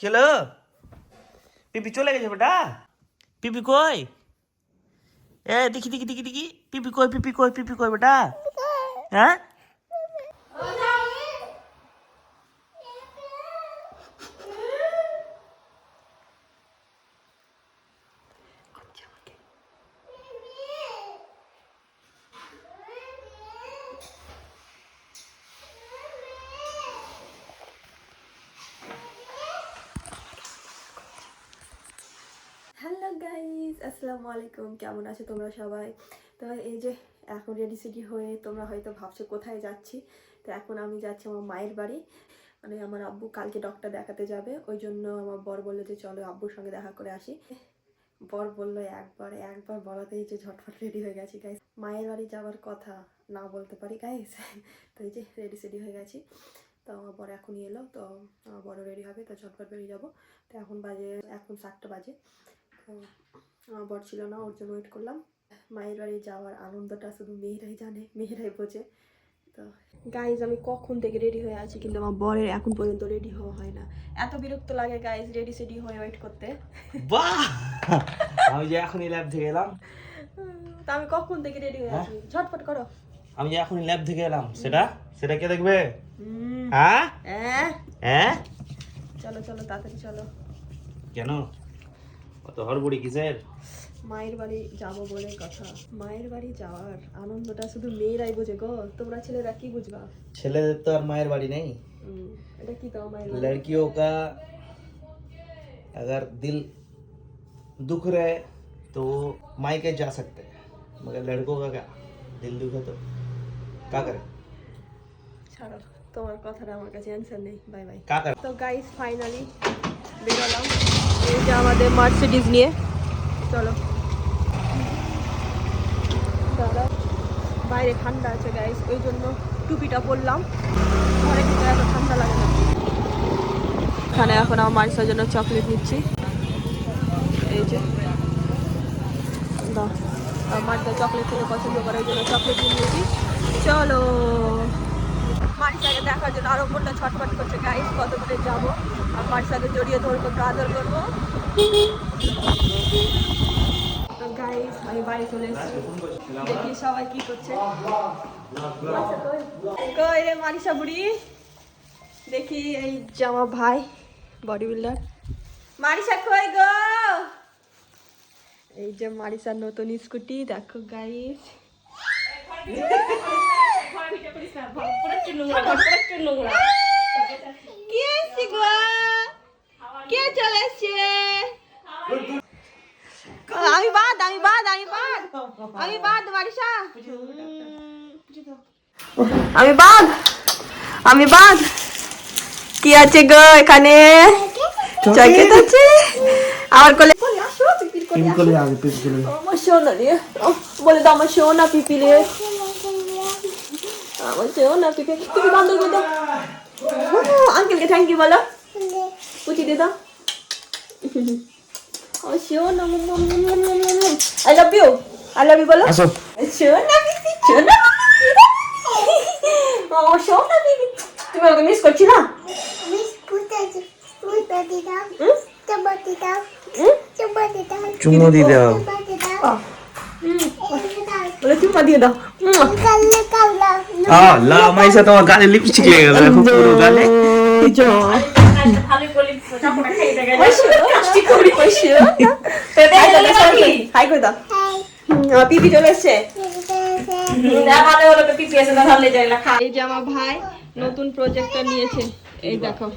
চলো পিপি চলে গেছে বেটা পিপি কই এ দেখি দেখি দেখি দেখি পিপি কই পিপি কই পিপি কই বেটা হ্যাঁ হ্যালো গাইস, আসসালামু আলাইকুম। কেমন আছো তোমরা সবাই? তো এই যে এখন রেডি সেডি হয়ে তোমরা হয়তো ভাবছো কোথায় যাচ্ছি। তো এখন আমি যাচ্ছি আমার মায়ের বাড়ি। মানে আমার আব্বু কালকে ডক্টর দেখাতে যাবে, ওই জন্য আমার বর বললো যে চলো আব্বুর সঙ্গে দেখা করে আসি। বর বললো একবার বলাতেই যে ঝটফট রেডি হয়ে গেছি গাইস। মায়ের বাড়ি যাওয়ার কথা না বলতে পারি গাইস। তো এই যে রেডি সেডি হয়ে গেছি। তো আমার বর এখনই এলো, তো আমার বড় রেডি হবে, তো ঝটফট বেরিয়ে যাবো। তো এখন 7টা বাজে। তো আমার বর ছিল না, ওর জন্য ওয়েট করলাম। মায়ের বাড়ি যাওয়ার আনন্দটা শুধু মেয়েরাই জানে, মেয়েরাই বোঝে। তো গাইজ আমি কখন থেকে রেডি হয়ে আছি, কিন্তু আমার বরের এখন পর্যন্ত রেডি হওয়া হয় না। এত বিরক্ত লাগে গাইজ রেডি সেডি হয়ে ওয়েট করতে। বাহ আমি যে এখনই ল্যাব থেকে এলাম। তো আমি কখন থেকে রেডি হয়ে আছি, ঝটফট করো। আমি যে এখনই ল্যাব থেকে এলাম, সেটা সেটা কে দেখবে? হ্যাঁ হ্যাঁ চলো চলো তাড়াতাড়ি চলো। কেন অত হড়বড়ি কিসের? মায়ের বাড়ি যাবো বলে কথা। মায়ের বাড়ি যাওয়ার আনন্দটা শুধু মেয়েরাই বোঝে গো, তোমরা ছেলেরা কি বুঝবা? ছেলেদের তো আর মায়ের বাড়ি নেই। এটা কি তোমার মায়ের? लड़कियों का अगर दिल दुख रहे तो मायके जा सकते हैं, मगर लड़कों का क्या दिल दुख है तो क्या करें? ছাড়ো, তোমার কথাটা আমার কাছে অ্যান্সার নেই। Bye bye. क्या करें? তো গাইস ফাইনালি বেরোলাম এই যে আমাদের মার্সিডিজ নিয়ে। চলো দাঁড়াও, বাইরে ঠান্ডা আছে গাইস, ওই জন্য টুপিটা পরলাম, ঘরের ভিতরে এত ঠান্ডা লাগে না। এখানে এখন আমার মারিসার জন্য চকলেট নিচ্ছি। এই যে দাও, আমার তো চকলেট খেতে পছন্দ করে, ওই জন্য চকলেট নিয়েছি। চলো মারিসাকে দেখার জন্য আরো মনটা ছটফট করছে গাইস, কত দূরে যাবো। আর মারিসাকে জড়িয়ে ধরবো, আদর করবো। গাইস আমি বাড়ি চলে এসেছি, দেখি সবাই কি করছে। কই রে মারিসা বুড়ি, দেখি এই যে আমার ভাই বডি বিল্ডার। মারিসা কই গো? এই যে মারিসার নতুন স্কুটি, দেখো গাইস। কে চলে এসছে? আমি বাদ মারিসা, আমি বাদ। কি আছে গো এখানে? চকলেট আছে আমার কোলে। আমার সোনা নিয়ে বলে দাও, আমার সোনা পিপিলে, আমার সোনা পিপি। তুমি বান্ধব করে দাও, আঙ্কেলকে থ্যাংক ইউ বলো, পুচি দিয়ে দাও। আমার সোনা, আই লাভ ইউ বলো। সোনা পিপি, সোনা আমার সোনা পিপি। তুমি ওকে মিস করছি না? চুমো দিয়ে দাও, বলে চুম্মা দিয়ে দাও। লা মাইসা তোমার গালে লিপস্টিক লেগে গেল এখন পুরো গালে। পিপি চলে এসছে। এই যে আমার ভাই নতুন প্রজেক্টর নিয়েছে, এই দেখো।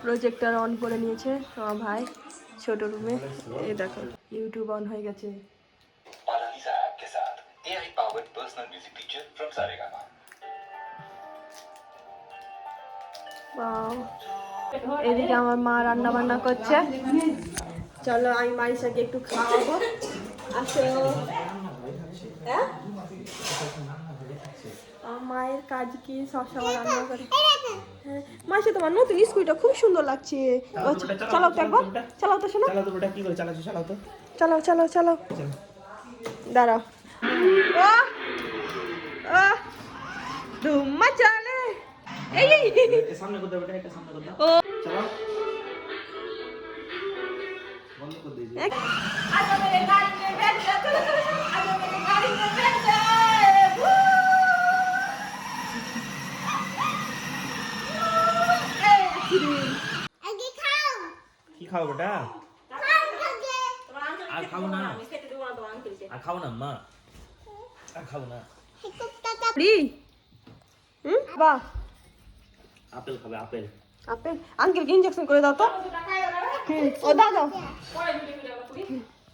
প্রজেক্টর অন করে নিয়েছে আমার ভাই ছোট রুমে। এই দেখো ইউটিউব অন হয়ে গেছে। এদিকে আমার মা রান্না বান্না করছে। চলো আমি মারিসাকে একটু খাওয়াবো, আসো। হ্যাঁ আমার মায়ের কাজ কি সবসময় রান্না করে। হ্যাঁ মাসে তোমার নতুন স্কুটিটা খুব সুন্দর লাগছে, চালাও তো একবার, চালাও তো শোনো, চালাও চালাও চালাও। দাঁড়াও, চলে এই সামনে করতে বেটা, এটা সামনে করতে। ও চলো বন্ধ করে দিয়েছি। আজ মেরে গাড়ি মে बैठ जा चलो चलो आज मेरे गाड़ी में बैठ जा आगे खाओ কি খাও বেটা? আর খাবো না, আমি খেতে দেব না তোমার আঙ্কেলকে আর খাবো না মা, আর খাবো না। লি বাহ আপেল খাবে, আপেল। আপেল আঙ্কেলকে ইনজেকশন করে দাও তো ও দাও দাও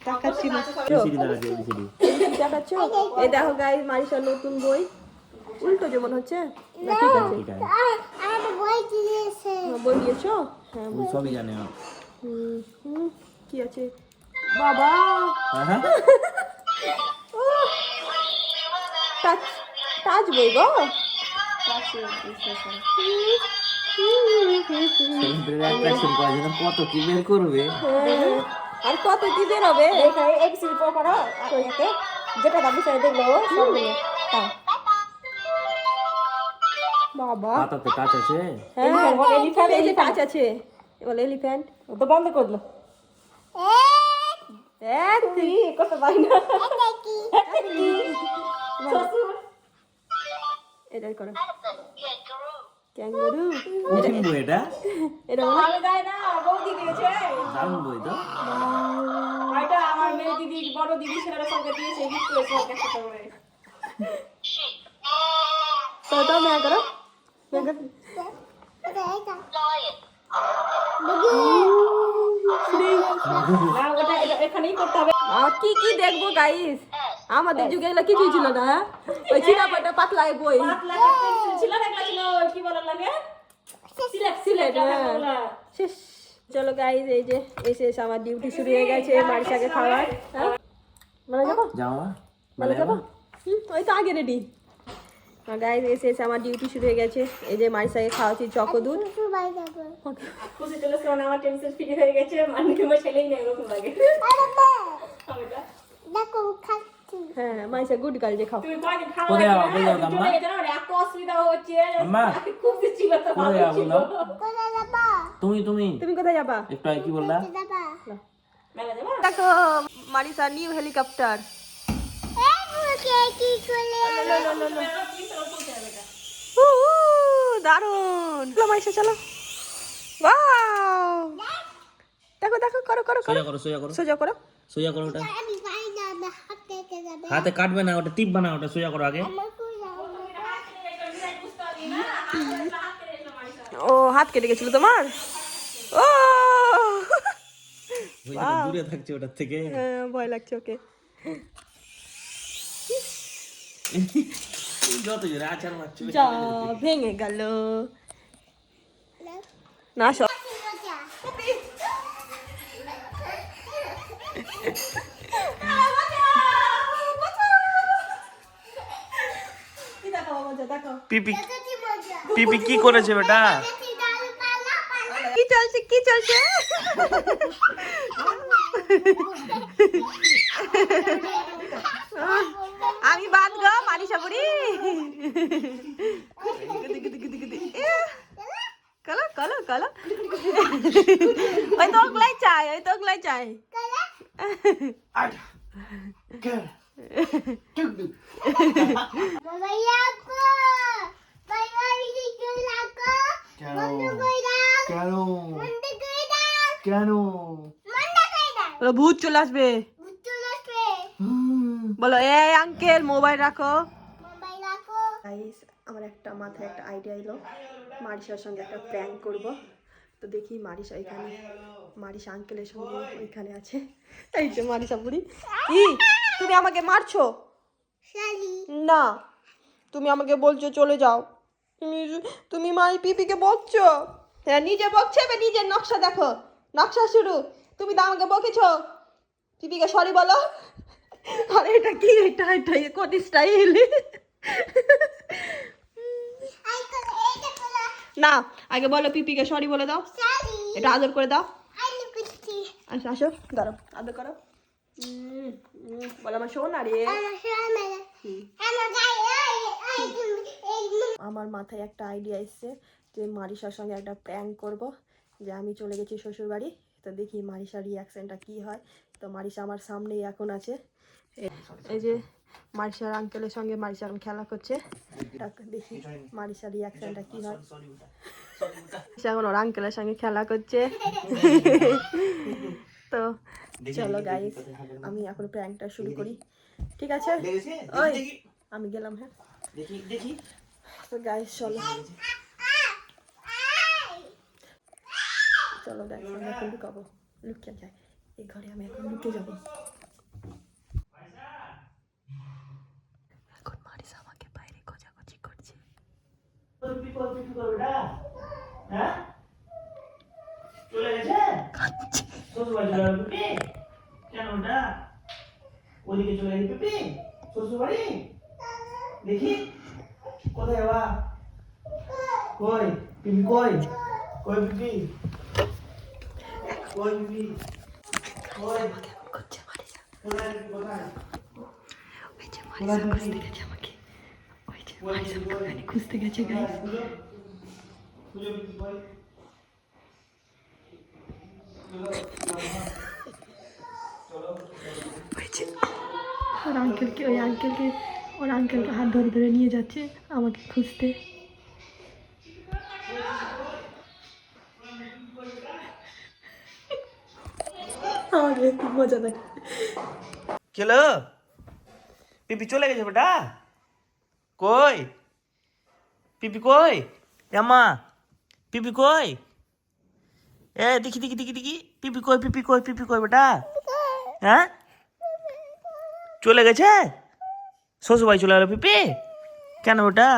দেখাচ্ছি না এবিসিডি দেখা যায়, এবিসিডি। দেখাচ্ছ এই দেখো গাইস মারিসার নতুন বই উল্টো যেমন হচ্ছে না ঠিক আছে এটা বই দিয়েছো হ্যাঁ ওই সবই জানে। কি আছে বাবা হ্যাঁ টাচ টাচ বই গো সেলিব্রিটি অ্যাট্রাকশন করার জন্য কত কি বের করবে। আর কত কি বেরোবে এবিসিডি পড়ো আর এতে যেটা দাবি সেটা দেখলো সবগুলো তাও বাবা পাতাতে টাচ আছে। এলিফ্যান্ট এই যে টাচ আছে বলে এলিফ্যান্ট ও তো বন্ধ করে দিল তুই কত পাই না এটাই করো ক্যাঙ্গারু কঠিন বই এটা, এটা আমি গায় না বৌদি দিয়েছে দারুণ বই তো। এটা আমার মেয়ে দিদি বড় দিদি ছেলেরা সঙ্গে দিয়েছে গিফট করেছে ওকে সাথে করে তো मैं करो না ওটা এখানেই করতে হবে আর কি কি দেখবো গাইস আমাদের যুগে এগুলো কিছুই ছিল না ওই চিরাপাটা পাতলা বই পাতলা পেন্সিল ছিল না এগুলা ছিল কি বলার লাগে সিলেক্ট সিলেক্ট শেষ চলো গাইস এই যে এসে এসে আমার ডিউটি শুরু হয়ে গেছে মারিসাকে খাওয়ার হ্যাঁ মানে যাবো যাও মানে যাবো ওই তো আগে রেডি গাইস এসে এসে আমার ডিউটি শুরু হয়ে গেছে এই যে মারিসাকে খাওয়াচ্ছি চকো দুধ খুশি চলে শোনা আমার টেনশন ফ্রি হয়ে গেছে মানে আমার ছেলেই না এরকম লাগে হ্যাঁ মারিসা গুড গার্ল যে খাও তুমি কয়দিন খাওয়া কোথায় যাবো, কোথায় যাবো, আম্মা? এত অসুবিধা হচ্ছে আম্মা? খুশি ছিল তো কোথায় যাবো বলো? তুমি তুমি তুমি কোথায় যাবা একটু আগে কি বললা? মেলা যাবা দেখো মারিসা নিউ হেলিকপ্টার দারুন চলো মারিসা চলো ওয়াও দেখো দেখো করো করো করো সোজা করো, সোজা করো, সোজা করো সোজা করো। ওটা হাতে কাটবে না, ওটা টিপবে না, ওটা সোজা করো আগে। ও হাত কেটে গেছিল তোমার ও ওই যে দূরে থাকছে ওটার থেকে। ভয় লাগছে ওকে যত জোরে আচার মারছো যা ভেঙে গেল না সব পিপি পিপি কি করেছে বেটা? কি চলছে কি চলছে আমি বাদ গো মানিসা বুড়ি কলো কলো কলো ওই তো ওগুলাই চাই ওই তো ওগুলাই চাই কেন বলো ভূত চলে আসবে বলো এ আঙ্কেল মোবাইল রাখো গাইস আমার একটা মাথায় একটা আইডিয়া এলো মারিসার সঙ্গে একটা প্র্যাঙ্ক করব তো দেখি মারিসা এখানে মারিসা আঙ্কেলের সঙ্গে ওইখানে আছে এই যে মারিসা বুড়ি কি তুমি আমাকে মারছো না তুমি আমাকে বলছো চলে যাও তুমি মাই পিপিকে বকছো হ্যাঁ নিজে বকছে বা নিজের নকশা দেখো নকশা শুরু তুমি তো আমাকে বকেছো পিপিকে সরি বলো আরে এটা কি এটা এটা কোন স্টাইল না আগে বলো পিপিকে সরি বলে দাও এটা আদর করে দাও আসো আসো দাঁড়াও আদর করো বলো আমার শোন আরে আমার মাথায় একটা আইডিয়া এসছে যে মারিশার সঙ্গে একটা প্র্যাঙ্ক করব, যে আমি চলে গেছি শ্বশুরবাড়ি। তো দেখি মারিশার রিয়াকশানটা কী হয়। তো মারিশা আমার সামনেই এখন আছে। এই যে মারিশার আঙ্কেলের সঙ্গে মারিশা এখন খেলা করছে। দেখি মারিশার রিয়াকশানটা কী হয়। এখন ওর আঙ্কেলের সঙ্গে খেলা করছে। তো চলো গাইস, আমি এখন প্র্যাঙ্কটা শুরু করি, ঠিক আছে? ওই আমি গেলাম, হ্যাঁ দেখি। তো গাইস চলো গাইস, আমি এখন লুকাবো, লুকিয়ে যাই এই ঘরে, আমি এখন লুকিয়ে যাবো। এখন মারিসা আমাকে বাইরে খোঁজাখুঁজি করছে। হ্যাঁ চলে গেছে শ্বশুরবাড়ি চলে গেল পিপি। কেন ওটা ওদিকে চলে গেছে পিপি শ্বশুরবাড়ি? দেখি কোথায় বাবা, কই পিপি, কই কই পিপি, কই পিপি, কই করছে মারিসা, কোথায় কোথায়? ওই যে মারিসা খুঁজতে গেছে আমাকে, ওই যে মারিসা ওখানে খুঁজতে গেছে গাইস। খুঁজো পিপি, কই ওর আঙ্কেলকে হাত ধরে ধরে নিয়ে যাচ্ছে আমাকে খুঁজতে। আমাকে খুব মজা লাগে। কেলো পিপি চলে গেছে বেটা, কই পিপি, কই আমা পিপি, কই দেখি পিপি কই, পিপি কই, পিপি কই বেটা? হ্যাঁ চলে গেছে শ্বশুরবাড়ি চলে গেল পিপি? কেন ওটা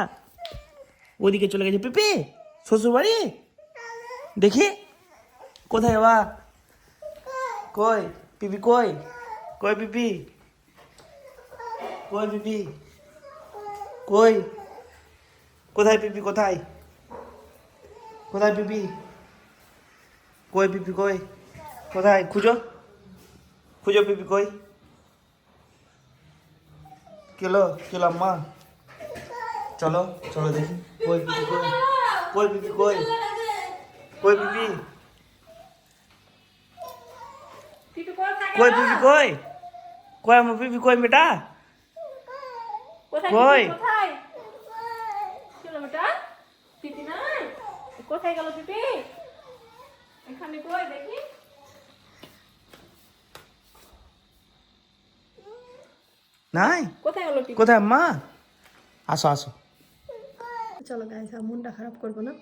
ওদিকে চলে গেছে পিপি শ্বশুরবাড়ি? দেখি কোথায় বাবা, কই পিপি, কই কই পিপি, কই পিপি, কই কোথায় পিপি, কোথায় কোথায় পিপি, কই পিপি, কই কোথায়? খুঁজো পিপি, কই কেলো আম্মা, চলো দেখি কই পিপি, কই পিপি, কই পিপি, কই পিপি, কই আমার পিপি, কই বেটা, কই পিপি নাই, কোথায় গেল পিপি? এখানে কই দেখি। নাই কোথায় গেল পিপি? কোথায় আম্মা? আসো চলো গাইস, মনটা খারাপ করবো না,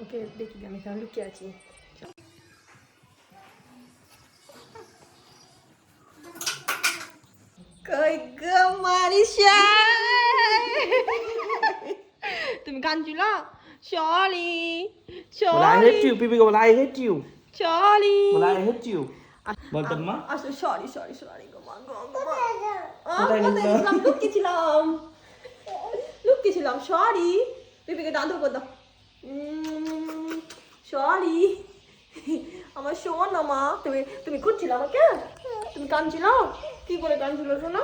ওকে দেখি আমি কেন লুকিয়ে আছি। কই গো মারিশা, তুমি কাঁদছিলা? সরি I hate you, পিপি বল I hate you, সরি বল I hate you, বল তোর মা। আসলে সরি গো মা, কোথায় গেছিলাম? লুকিয়েছিলাম, সরি। পিপিকে দাঁত করে দাও, সরি আমার শোনো মা। তুমি খুঁজছিলে আমাকে, তুমি কাঁদছিল, কি করে কাঁদছিল শোনো?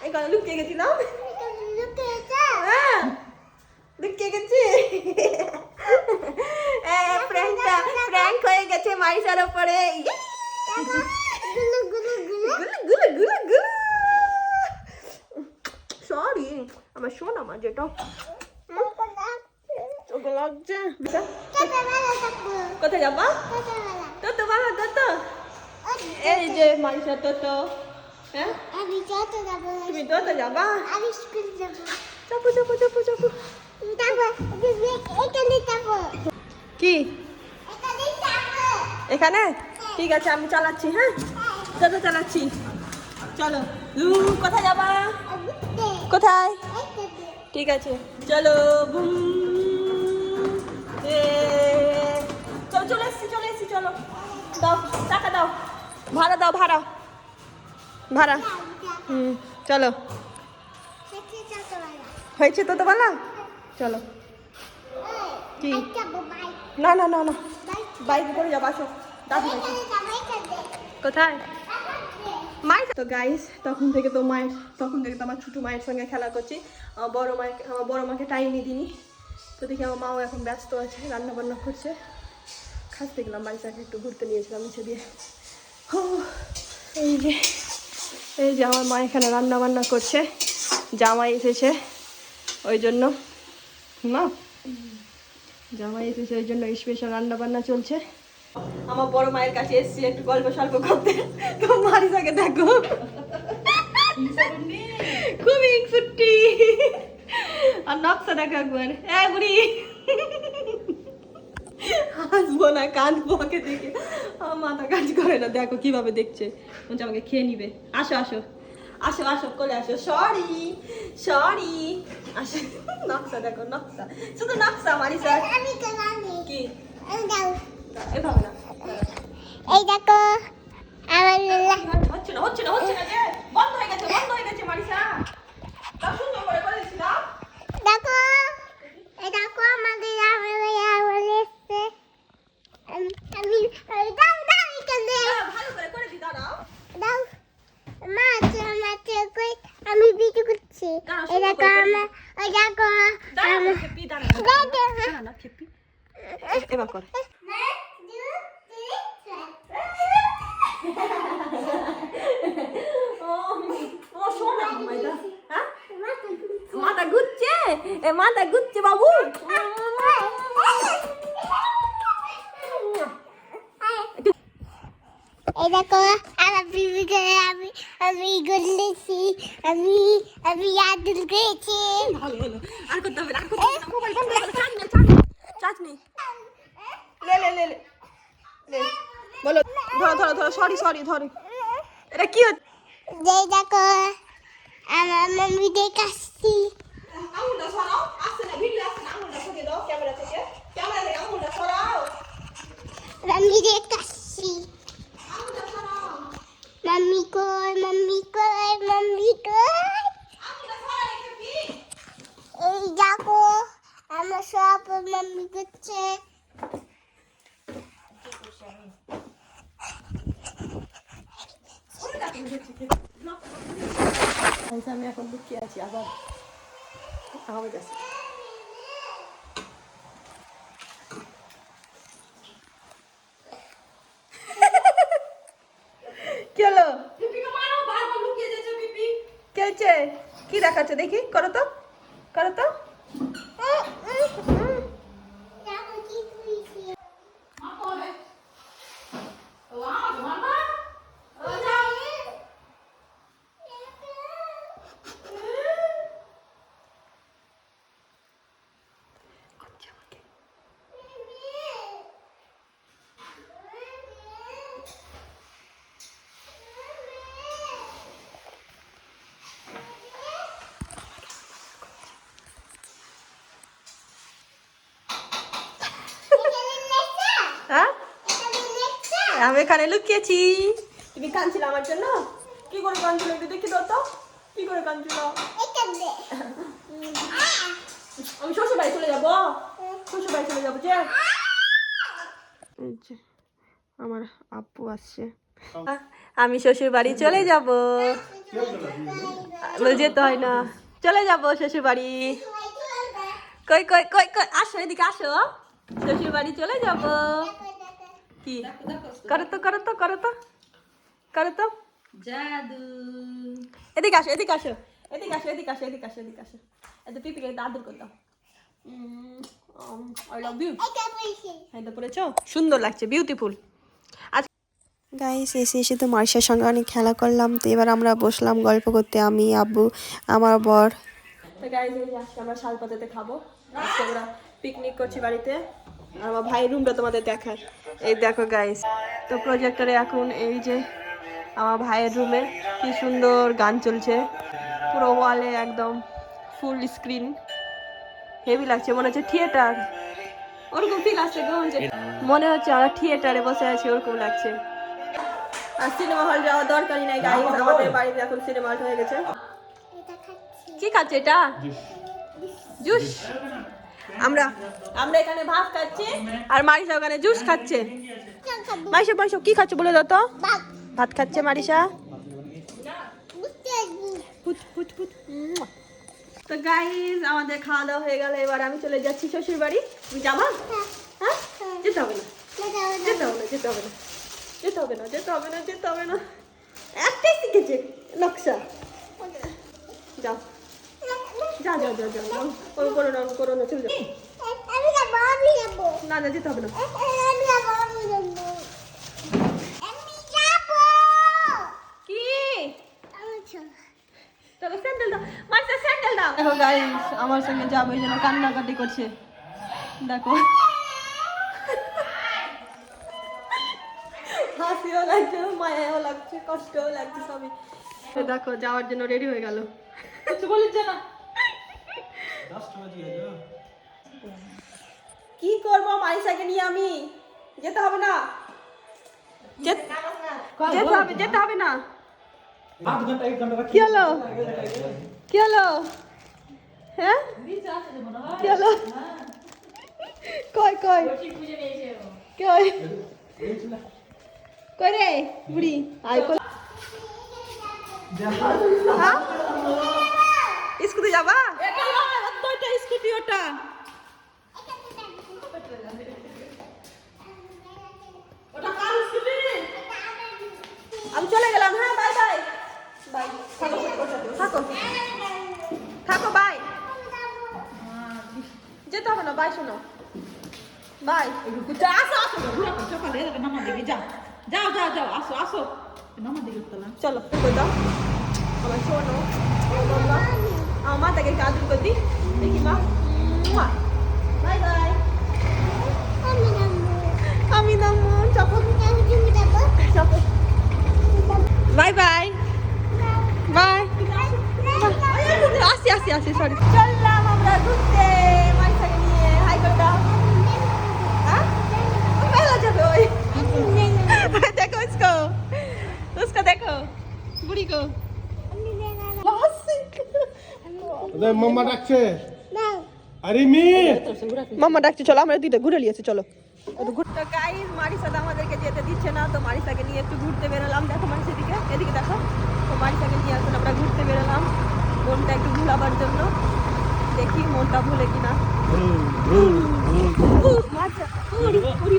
এখানে লুকিয়ে গেছিলাম, হ্যাঁ লুকিয়ে গেছি। প্র্যাঙ্ক হয়ে গেছে মারিশার উপরে। সরি আমার শোনো মা, যেটা চোখে লাগছে। কোথায় যাবা? তো বাবা তো এই যে মারিশা তো, হ্যাঁ তুমি তো যাবা? চাপু কি এখানে? ঠিক আছে আমি চালাচ্ছি, হ্যাঁ চালাচ্ছি, চলো। কোথায় যাবা? কোথায়? ঠিক আছে চলো। চলে এসছি চলো। দাও টাকা, দাও ভাড়া। চলো হয়েছে তো বলা, চলো। কি না বাইকে করে যাবো, আসো। কোথায়? মায়ের তো গাইস তখন থেকে তো আমার ছোট মায়ের সঙ্গে খেলা করছি। আমার বড় মাকে টাইমই দিইনি। তো দেখি আমার মাও এখন ব্যস্ত আছে, রান্না বান্না করছে। খাসতে গেলাম বাড়িটাকে একটু ঘুরতে নিয়েছিলাম নিচে দিয়ে। এই যে আমার মা এখানে রান্না বান্না করছে, জামাই এসেছে ওই জন্য। মা জামাই এসেছে ওই জন্য স্পেশাল রান্না বান্না চলছে। আমার বড় মায়ের কাছে এসেছি একটু গল্প সল্প করতে। তো মারিসাকে দেখো খুবই ছুটি আর নকশা দেখো একবার। বুড়ি হাসবো না কাঁদবো ওকে দেখে, আমার মাথা কাজ করে না। দেখো কিভাবে দেখছে, বলছে আমাকে খেয়ে নিবে। আসো আসো আসো আসো করে আসো। সরি আসো। নকশা দেখো, নকশা শুধু নকশা। মারিসা কি এভাবে না, এই দেখো হচ্ছে না যে বন্ধ হয়ে গেছে মারিসা। তার সুন্দর করে দিচ্ছি না। দেখো এই দেখো আমাদের এসছে। আমি দাও এখানে ভালো করে দি দাঁড়াও। দাও মাছ কই আমি ভিডিও করছি। এই দেখো আমার ওই দেখো দাঁড়াও খেপি, দাঁড়াও না খেপি। এবার কর। মাথা ঘুরছে বাবু। এই দেখো আমার বিবি করে আমি গুলেছি, আমি আদুল করেছি। ভালো হলো, আর করতে হবে চাটনি। লে বলো, ধরো সরি ধরো। এটা কি হচ্ছে? এই দেখো আমার মাম্মি দেখাচ্ছি। আঙুলটা সরাও, আসছে না ভিডিও আসছে না, আঙুলটা সরিয়ে দাও ক্যামেরা থেকে আঙুলটা সরাও। মাম্মি দেখাচ্ছি। মাম্মি কই এই দেখো আমার সব মাম্মি করছে। আমি এখন লুকিয়ে আছি, আবার আওয়াজ আছে। কি হলো? কে হচ্ছে? কি দেখাচ্ছে দেখি, করো তো। হ্যাঁ আমি এখানে লুকিয়েছি। তুমি কাঁদছিলে আমার জন্য? কি করে কাঁদছিল একটু দেখি দাও তো, কি করে কাঁদছিল? আমি শ্বশুর বাড়ি চলে যাবো যে। আমার আপু আসছে, আমি শ্বশুর বাড়ি চলে যাব। যেতে হয় না, চলে যাব শ্বশুর বাড়ি। কই আসো এদিকে আসো, শ্বশুর বাড়ি চলে যাব। কি করো তো জাদু। এদিকে আসো এদিকে পিপিকে আদর করো। I love you. এটা পড়েছো, সুন্দর লাগছে, বিউটিফুল। গাইস এসে তো মার্শার সঙ্গে অনেক খেলা করলাম। তো এবার আমরা বসলাম গল্প করতে, আমি আব্বু আমার বর। তো গাইস এই যে আজকে আমরা শালপাতাতে খাবো। আজকে আমরা পিকনিক করছি বাড়িতে। আর আমার ভাইয়ের রুমটা তোমাদের দেখায়। এই দেখো গাইস, তো প্রজেক্টরে এখন এই যে আমার ভাইয়ের রুমে কি সুন্দর গান চলছে, পুরো ওয়ালে একদম ফুল স্ক্রিন, হেভি লাগছে, মনে হচ্ছে থিয়েটার। ওরকম ফিল আসছে, মনে হচ্ছে আমরা থিয়েটারে বসে আছি, ওরকম লাগছে। আর সিনেমা হল যাওয়ার দরকারই নাই গাইস, আমাদের বাড়িতে এখন সিনেমা হল হয়ে গেছে। কি খাচ্ছে এটা? জুস। আমরা এখানে ভাত খাচ্ছি আর মারিসা ওখানে জুস খাচ্ছে। মারিসা কি খাচ্ছে বলে দাও তো? ভাত খাচ্ছে মারিসা। তো গাইস আমাদের খাওয়া দাওয়া হয়ে গেল, এবার আমি চলে যাচ্ছি শ্বশুর বাড়ি। তুমি যাবা? হ্যাঁ, যেতে হবে না, যেতে হবে না, যেতে হবে না, যেতে হবে না, যেতে হবে না, যেতে হবে না, একটাই শিখেছে নকশা। যাও যাও যাও যাও যাও যাও, ওই করো না, করো না, চলে যাও। আমি যাবো, আমি যাবো, না না, যেতে হবে না। আমি যাবো, আমি যাবো, আমি যাবো। কি আচ্ছা তবে স্যান্ডেল দাও, মাইসা স্যান্ডেল দাও। দেখো গাইস আমার সঙ্গে যাবে, এই জন্য কান্নাকাটি করছে। দেখো হাসিও লাগছে, মায়াও লাগছে, কষ্টও লাগছে সবই। তো দেখো যাওয়ার জন্য রেডি হয়ে গেল। কিছু বলিস না, কি করবো মাইসাকে নিয়ে আমি? যেতে হবে না, যেতে হবে, যেতে হবে না। কি হলো, কি হলো, হ্যাঁ কি হলো, কই কই কই কই রে বুড়ি, আয় কই। হ্যাঁ স্কুটি যাবা? ওটা স্কুটি, ওটা আমি চলে গেলাম। হ্যাঁ বাই বাই বাই, থাকো থাকো, বাই। যেতে হবে না, বাই। শোনো বাই। চলো যাও, আমার শোনো আমার মাতাকে কাজল করে দিই, দেখি মা। Bye bye. আমি নামবো, চাপো চাপো। Bye bye bye. আসি আসি আসি, সরি। চললাম আমরা ঘুরতে মাইসাকে নিয়ে। হাই করে দাও। হ্যাঁ বেলা যাবে ওই। দেখো उसको, उसको देखो, बुढ़ी को। মাম্মা ডাকছে। আরে মেয়ে মাম্মা ডাকছে, চলো আমরা দুইটা ঘুরে নিয়েছি, চলো। তো গাইস মারিসা আমাদেরকে যেতে দিচ্ছে না, তো মারিসাকে নিয়ে একটু ঘুরতে বেরোলাম। দেখো মারিসা দিকে, এদিকে দেখো। তো মারিসাকে নিয়ে এখন আমরা ঘুরতে বেরোলাম মনটা একটু ভুলাবার জন্য। দেখি মনটা ভুলে কিনা।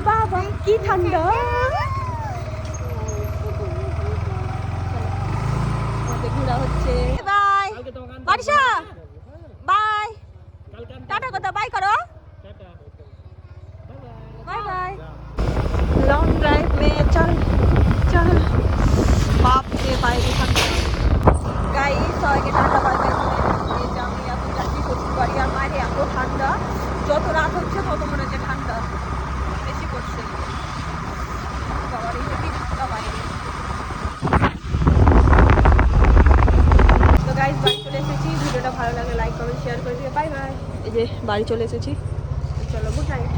বাবা কি ঠান্ডা, ঘোরা হচ্ছে। বাই মারিসা, বাই, টাটা কথা, বাই করো, बाय बाय। लॉन्ग ड्राइव में चल चल बाप रे बाइक गाइस সবাইকে ঠান্ডা বাই বাই করে এই যে আমি এখন যাচ্ছি শ্বশুর বাড়ি। আর বাইরে এত ঠান্ডা, যত রাত হচ্ছে তত মনে হচ্ছে ঠান্ডা বেশি পড়ছে। বাবার এই যে ঠান্ডা বাইরে। তো গাইস বাড়ি চলে এসেছি। ভিডিওটা ভালো লাগলে লাইক কমেন্ট শেয়ার করে দিও। Bye bye. এই যে বাড়ি চলে এসেছি, চলো গুড নাইট।